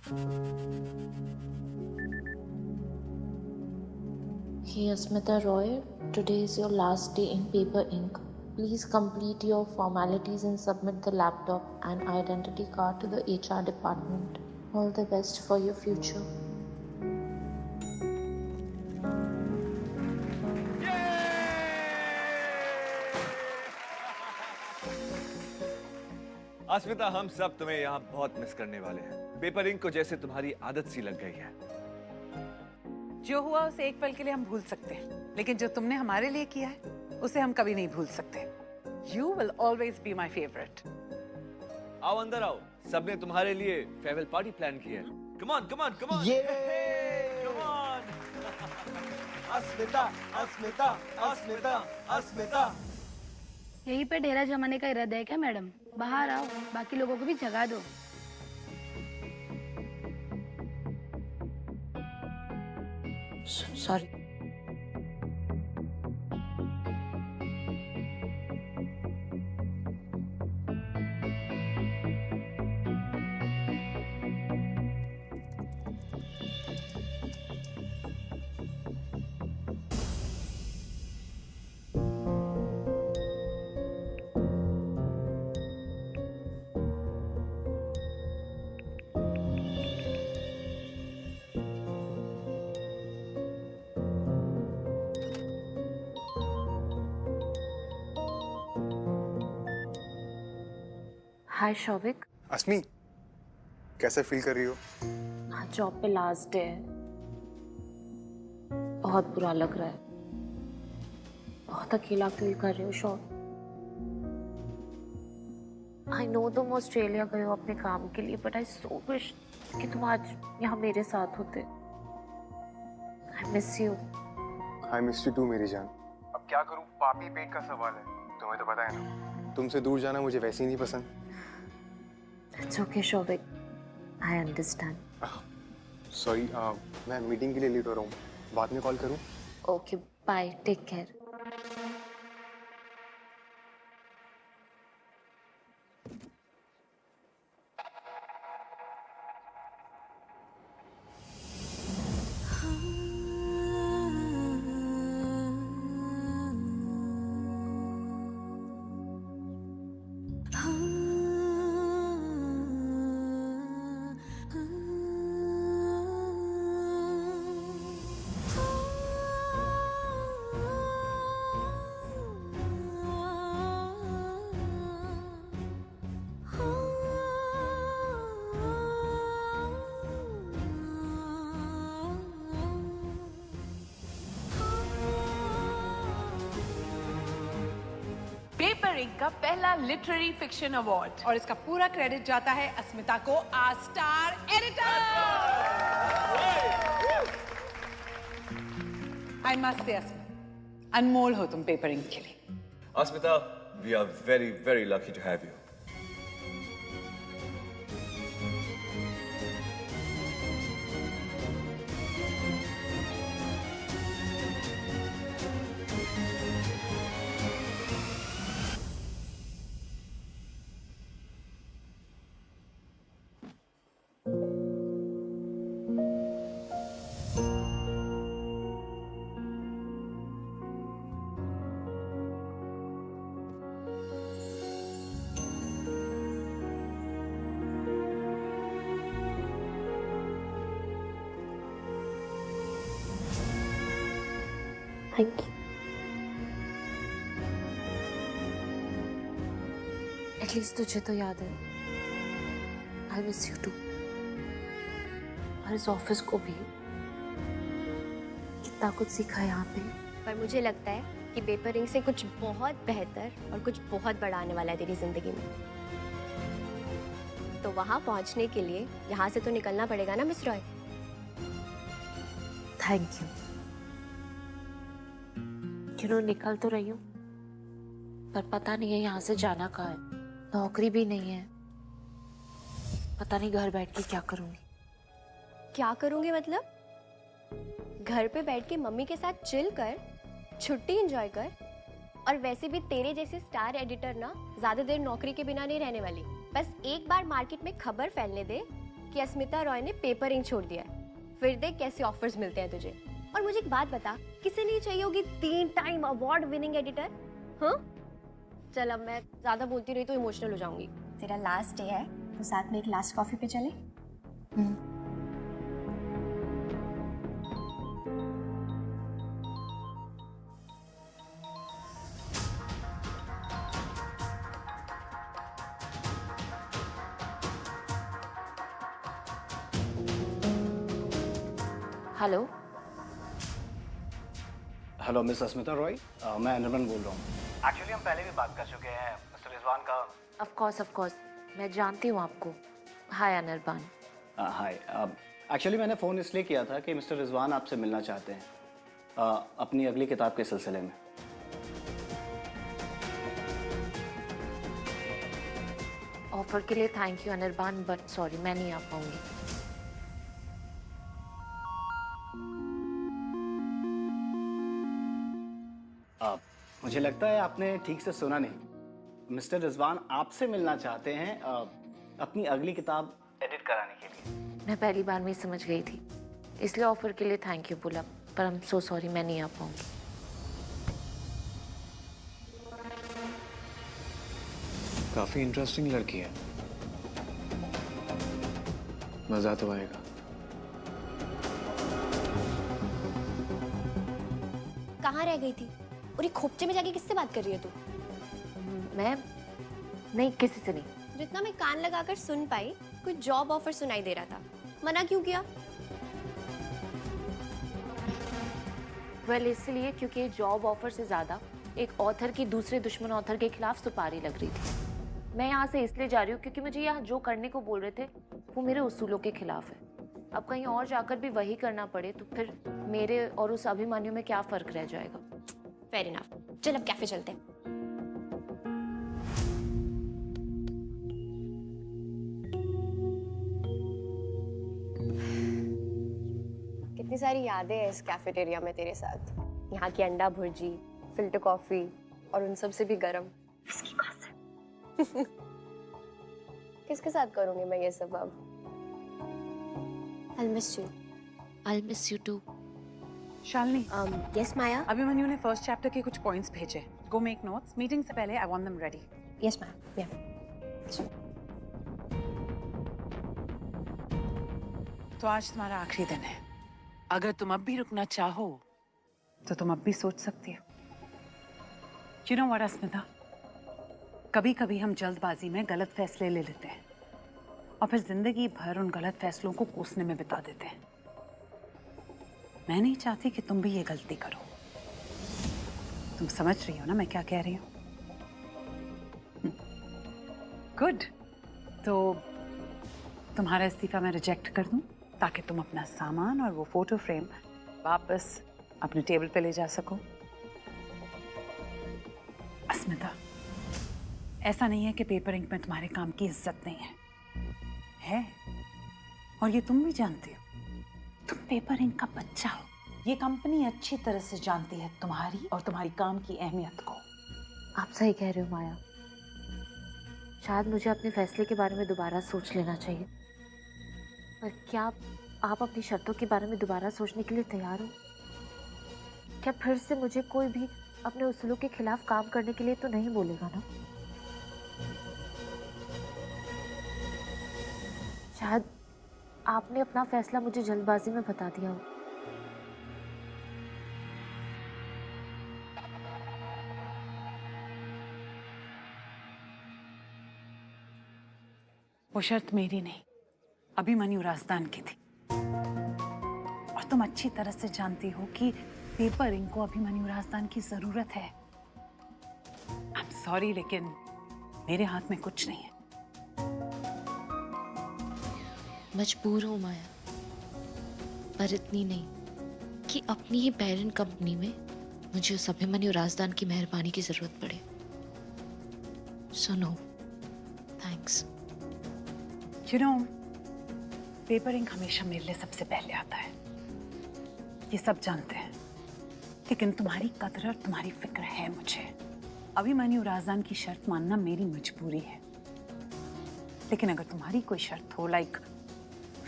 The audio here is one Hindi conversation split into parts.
Hey Asmita Roy, today is your last day in Paper Ink. Please complete your formalities and submit the laptop and identity card to the HR department. All the best for your future. अस्मिता, हम सब तुम्हें यहाँ बहुत मिस करने वाले हैं। पेपर इंक को जैसे तुम्हारी आदत सी लग गई है। जो हुआ उसे एक पल के लिए हम भूल सकते हैं, लेकिन जो तुमने हमारे लिए किया है उसे हम कभी नहीं भूल सकते। You will always be my favorite. आओ अंदर आओ, सबने तुम्हारे लिए फेयरवेल पार्टी प्लान की है। Come on, come on, come on. Come on. अस्मिता, अस्मिता, अस्मिता, अस्मिता। यहीं पे डेरा जमाने का इरादा है क्या मैडम? बाहर आओ, बाकी लोगों को भी जगा दो। Sorry. हाय शौविक। अस्मी, कैसे फील कर रही हो? आज जॉब पे लास्ट डे है। बहुत बुरा लग रहा है। बहुत अकेला फील कर रही हूँ शौविक। आई नो तुम ऑस्ट्रेलिया गए हो अपने काम के लिए, बट आई सो विश कि तुम आज यहाँ मेरे साथ होते। I miss you. I miss you too मेरी जान। अब क्या करूँ, पापी पेट का सवाल है, तुम्हें तो पता है ना। तुमसे दूर जाना मुझे वैसे ही नहीं पसंद। It's okay, Shobik. I understand. Sorry, मैं मीटिंग के लिए लेट हो रहा हूँ, बाद में कॉल करूँ? Okay, bye. Take care. Paper ink का पहला लिटरेरी फिक्शन अवार्ड, और इसका पूरा क्रेडिट जाता है अस्मिता को, our star editor. I must say Asmita, अनमोल हो तुम पेपर इंक के लिए। अस्मिता, we are very, very lucky to have you. Thank you. At least तुझे तो याद है। I miss you too. और इस ऑफिस को भी कितना कुछ सीखा यहाँ पे। पर मुझे लगता है कि पेपर इंक से कुछ बहुत बेहतर और कुछ बहुत बड़ा आने वाला है तेरी जिंदगी में। तो वहां पहुंचने के लिए यहाँ से तो निकलना पड़ेगा ना मिस रॉय। Thank you. क्यों निकल तो रही हूँ, पर पता नहीं है यहाँ से जाना कहाँ है। नौकरी भी नहीं है, पता नहीं घर बैठ के क्या करूँगी। क्या करूंगी मतलब? घर पे बैठ के मम्मी के साथ चिल कर, छुट्टी एंजॉय कर। और वैसे भी तेरे जैसे स्टार एडिटर ना ज्यादा देर नौकरी के बिना नहीं रहने वाली। बस एक बार मार्केट में खबर फैलने दे कि अस्मिता रॉय ने पेपर इंक छोड़ दिया है। फिर देख कैसे ऑफर्स मिलते हैं तुझे। और मुझे एक बात बता, किसे नहीं चाहिए होगी 3 टाइम अवार्ड विनिंग एडिटर? हाँ चल, अब मैं ज्यादा बोलती रही तो इमोशनल हो जाऊंगी। तेरा लास्ट डे है तो साथ में एक लास्ट कॉफी पे चले। हेलो। हेलो मिस अस्मिता रॉय, मैं अनिर्बन बोल रहा हूँ। एक्चुअली हम पहले भी बात कर चुके हैं मिस्टर रिजवान का। ऑफ कोर्स मैं जानती हूँ आपको। हाय अनिर्बान। हाय। एक्चुअली मैंने फ़ोन इसलिए किया था कि मिस्टर रिजवान आपसे मिलना चाहते हैं अपनी अगली किताब के सिलसिले में। ऑफर के लिए thank you Anirban, but sorry मैं नहीं आ पाऊंगी। मुझे लगता है आपने ठीक से सुना नहीं। मिस्टर रिजवान आपसे मिलना चाहते हैं अपनी अगली किताब एडिट कराने के लिए। मैं पहली बार में ही समझ गई थी, इसलिए ऑफर के लिए थैंक यू बोला, पर आई एम सो सॉरी मैं नहीं आ पाऊंगी। काफी इंटरेस्टिंग लड़की है, मजा तो आएगा। कहाँ रह गई थी? और ये खोपचे में जाके किससे बात कर रही है तू? मैं नहीं, किसी से नहीं। जितना मैं कान लगाकर सुन पाई, कोई जॉब ऑफर सुनाई दे रहा था। मना क्यों किया? वेल इसलिए क्योंकि जॉब ऑफर से ज्यादा एक ऑथर की दूसरे दुश्मन ऑथर के खिलाफ सुपारी लग रही थी। मैं यहाँ से इसलिए जा रही हूँ क्योंकि मुझे यहाँ जो करने को बोल रहे थे वो मेरे उसूलों के खिलाफ है। अब कहीं और जाकर भी वही करना पड़े तो फिर मेरे और उस अभिमन्यु में क्या फर्क रह जाएगा। Fair enough. चल अब कैफे चलते हैं। कितनी सारी यादें हैं इस कैफेटेरिया में तेरे साथ। यहाँ की अंडा भुर्जी, फिल्टर कॉफी और उन सब से भी गरम। इसकी कसम। किसके साथ करूंगी मैं ये सब अब? I'll miss you. I'll miss you too. Shalini, yes माया। अभिमन्यु ने फर्स्ट चैप्टर के कुछ पॉइंट्स भेजे। Go make notes. मीटिंग से पहले I want them ready. Yes ma'am. Yeah. तो आज तुम्हारा आखिरी दिन है। अगर तुम अब भी रुकना चाहो तो तुम अब भी सोच सकती हो। You know what, अस्मिता? कभी-कभी हम जल्दबाजी में गलत फैसले ले लेते हैं और फिर जिंदगी भर उन गलत फैसलों को कोसने में बिता देते हैं। मैं नहीं चाहती कि तुम भी ये गलती करो। तुम समझ रही हो ना मैं क्या कह रही हूँ? गुड। तो तुम्हारा इस्तीफा मैं रिजेक्ट कर दूं ताकि तुम अपना सामान और वो फोटो फ्रेम वापस अपने टेबल पे ले जा सको। अस्मिता, ऐसा नहीं है कि पेपर इंक में तुम्हारे काम की इज्जत नहीं है और ये तुम भी जानती हो। तुम पेपर इंक का बच्चा हो। ये कंपनी अच्छी तरह से जानती है तुम्हारी और तुम्हारी काम की अहमियत को। आप सही कह रहे हो माया। शायद मुझे अपने फैसले के बारे में दोबारा सोच लेना चाहिए। पर क्या आप अपनी शर्तों के बारे में दोबारा सोचने के लिए तैयार हो? क्या फिर से मुझे कोई भी अपने उसूलों के खिलाफ काम करने के लिए तो नहीं बोलेगा ना? शायद आपने अपना फैसला मुझे जल्दबाजी में बता दिया हो। वो शर्त मेरी नहीं, अभिमन्यु राजदान की थी। और तुम अच्छी तरह से जानती हो कि पेपर इंक को अभिमन्यु राजदान की जरूरत है। आई एम सॉरी, लेकिन मेरे हाथ में कुछ नहीं है। मजबूर हूँ माया, पर इतनी नहीं कि अपनी ही पेरेंट कंपनी में मुझे उस अभिमन्यु राजदान की मेहरबानी की जरूरत पड़े। So no thanks. You know, paper ink हमेशा मेरे लिए सबसे पहले आता है, ये सब जानते हैं। लेकिन तुम्हारी कदर और तुम्हारी फिक्र है मुझे। अभिमन्यु राजदान की शर्त मानना मेरी मजबूरी है। लेकिन अगर तुम्हारी कोई शर्त हो, लाइक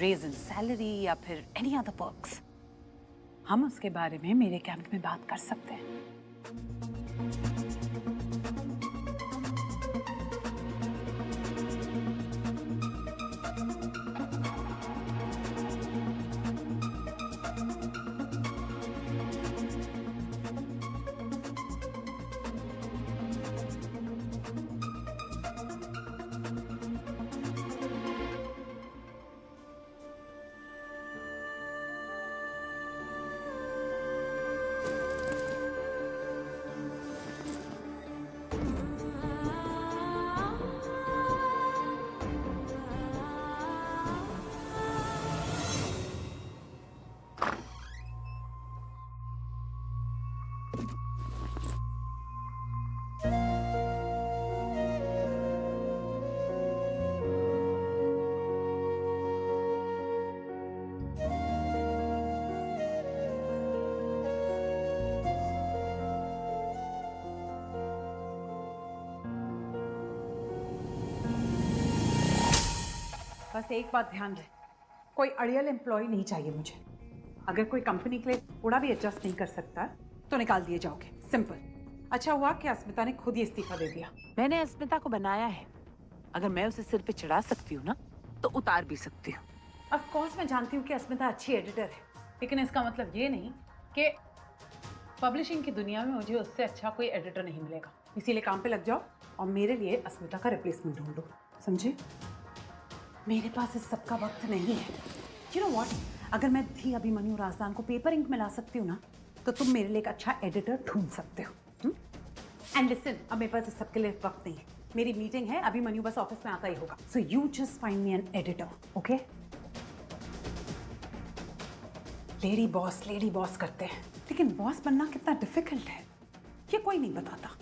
रेज इन सैलरी या फिर एनी अदर पर्क्स, हम उसके बारे में मेरे कैबिनेट में बात कर सकते हैं। बस एक बात ध्यान रहे, कोई अड़ियल एम्प्लॉय नहीं चाहिए मुझे। अगर कोई कंपनी के लिए थोड़ा भी एडजस्ट नहीं कर सकता तो निकाल दिए जाओगे, सिंपल। अच्छा हुआ कि अस्मिता ने खुद ही इस्तीफा दे दिया। मैंने अस्मिता को बनाया है, अगर मैं उसे सिर पे चढ़ा सकती हूँ ना तो उतार भी सकती हूँ। ऑफ कोर्स मैं जानती हूँ कि अस्मिता अच्छी एडिटर है, लेकिन इसका मतलब ये नहीं कि पब्लिशिंग की दुनिया में मुझे उससे अच्छा कोई एडिटर नहीं मिलेगा। इसीलिए काम पे लग जाओ और मेरे लिए अस्मिता का रिप्लेसमेंट ढूंढो, समझे? मेरे पास इस सब का वक्त नहीं है। यू नो व्हाट, अगर मैं थी अभिमन्यु राजदान को पेपर इंक में ला सकती हूँ ना, तो तुम मेरे लिए एक अच्छा एडिटर ढूंढ सकते हो। एंड लिसन, अब मेरे पास इस सब के लिए वक्त नहीं है। मेरी मीटिंग है, अभिमन्यु बस ऑफिस में आता ही होगा। So you just find me an editor, okay? Lady boss करते हैं, लेकिन बॉस बनना कितना डिफिकल्ट है ये कोई नहीं बताता।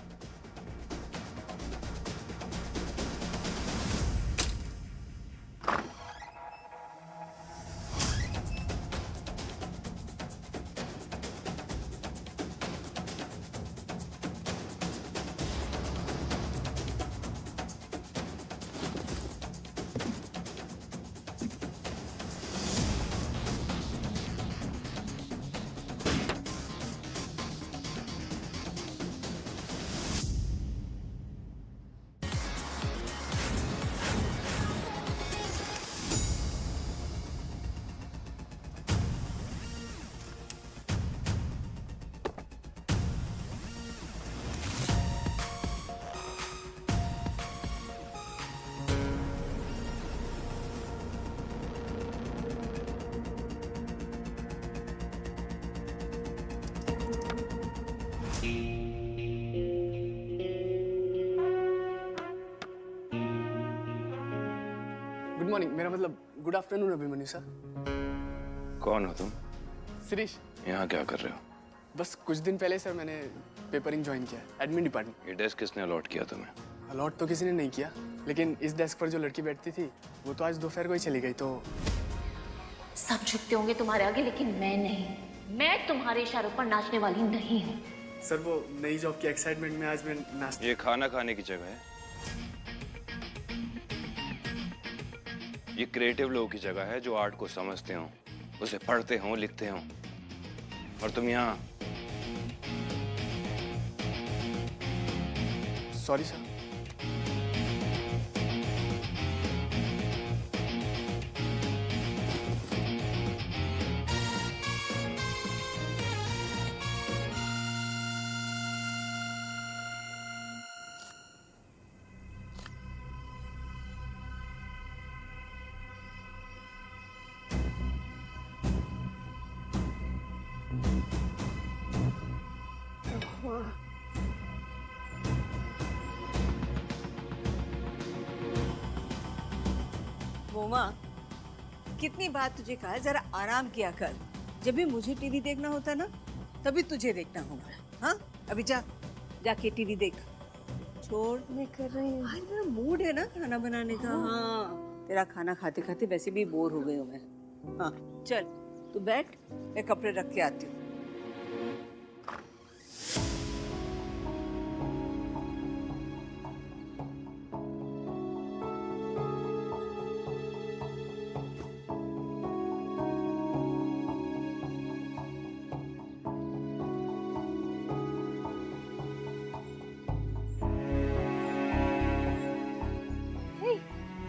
गुड मॉर्निंग, मेरा मतलब गुड आफ्टरनून अभिमन्यु सर। कौन हो तुम? शिरीष। यहाँ क्या कर रहे हो? बस कुछ दिन पहले सर मैंने पेपरिंग ज्वाइन किया, एडमिन डिपार्टमेंट। ये डेस्क किसने अलॉट किया तुम्हें? अलॉट तो किसी ने नहीं किया, लेकिन इस डेस्क पर जो लड़की बैठती थी वो तो आज दोपहर को ही चली गई। तो सब झुकते होंगे तुम्हारे आगे, लेकिन मैं नहीं। मैं तुम्हारे इशारों पर नाचने वाली नहीं हूँ। सर वो नई जॉब की एक्साइटमेंट में आज मैं नाच। ये खाना खाने की जगह है, ये क्रिएटिव लोगों की जगह है जो आर्ट को समझते हो, उसे पढ़ते हो, लिखते हो। और तुम यहाँ। Sorry sir. मोमा, कितनी बार तुझे कहा है जरा आराम किया कर। जब भी मुझे टीवी देखना होता है ना, तभी तुझे देखना होगा। हाँ, अभी जा जाके टीवी देख। छोड़, मैं कर रही हूँ। आज मेरा मूड है ना खाना बनाने का। हाँ, तेरा खाना खाते खाते वैसे भी बोर हो गई हूँ मैं। हाँ चल तू बैठ, मैं कपड़े रख के आती हूँ।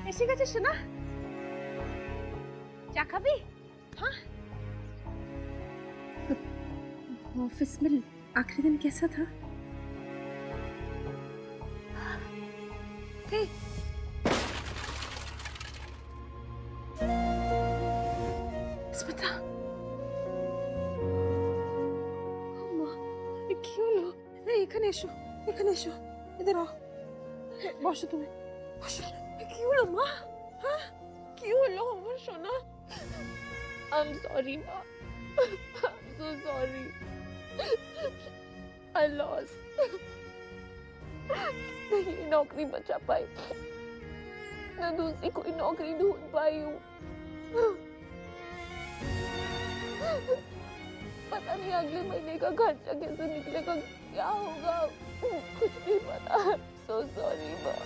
এসে গেছে সোনা, চা খাবি? हाँ ऑफिस में आखिरी दिन कैसा था? हे স্মিতা, কি হলো? এখানে এসো, এখানে এসো, এদের বসো তুমি, বসো। কি হলো মা? হ্যাঁ কি হলো আমার সোনা? I'm sorry, Ma. I'm so sorry. I lost. नहीं नौकरी बचा पाई, मैं दूसरी कोई नौकरी ढूंढ पाई हूँ। पता नहीं अगले महीने का खर्चा कैसे निकलेगा, क्या होगा, कुछ नहीं पता। So sorry, माँ।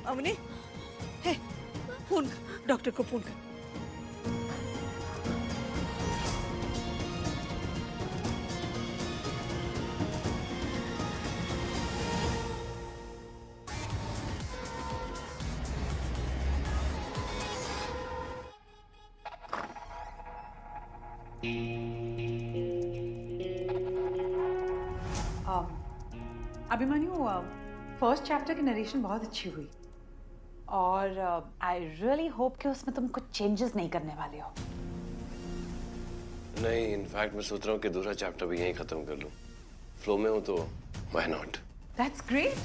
अवनी, हे, फोन कर, डॉक्टर को फोन कर। अभिमन्यु, फर्स्ट चैप्टर की नरेशन बहुत अच्छी हुई और आई रियली होप कि उसमें तुम कुछ चेंजेस नहीं करने वाले हो। नहीं, इनफैक्ट मैं सोच रहा हूँ कि दूसरा चैप्टर भी यहीं खत्म कर लूँ। फ्लो में हूँ तो व्हाई नॉट। That's great.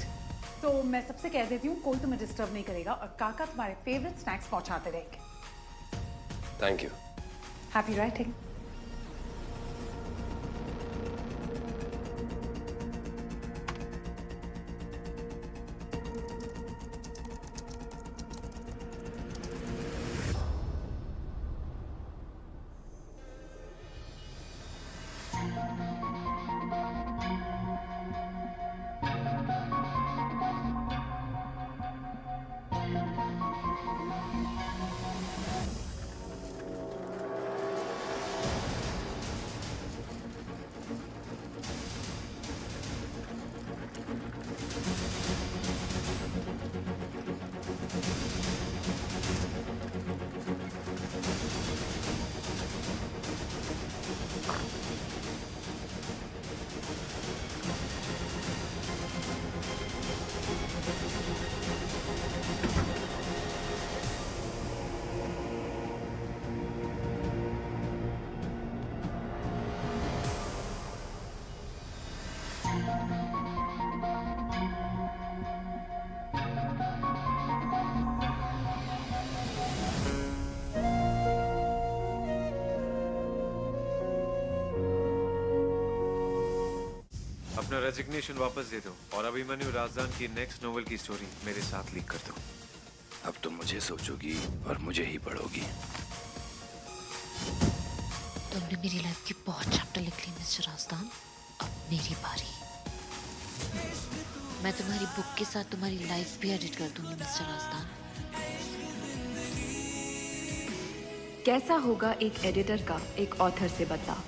तो मैं सबसे कह देती हूँ कोई तुम्हें डिस्टर्ब नहीं करेगा और काका तुम्हारे फेवरेट स्नैक्स पहुंचाते रहेंगे। Thank you. Happy writing. अपना रेजिग्नेशन वापस दे दो और अभिमन्यु राजदान की नेक्स्ट नोवेल की स्टोरी मेरे साथ लीक कर दो। अब तुम मुझे सोचोगी और मुझे ही पढ़ोगी। तुमने मेरी लाइफ की बहुत चैप्टर लिख ली मिस्टर राजदान, अब मेरी बारी। मैं तुम्हारी बुक के साथ तुम्हारी लाइफ भी एडिट कर दूंगी मिस्टर राजदान। कैसा होगा एक एडिटर का एक ऑथर से बदलाव?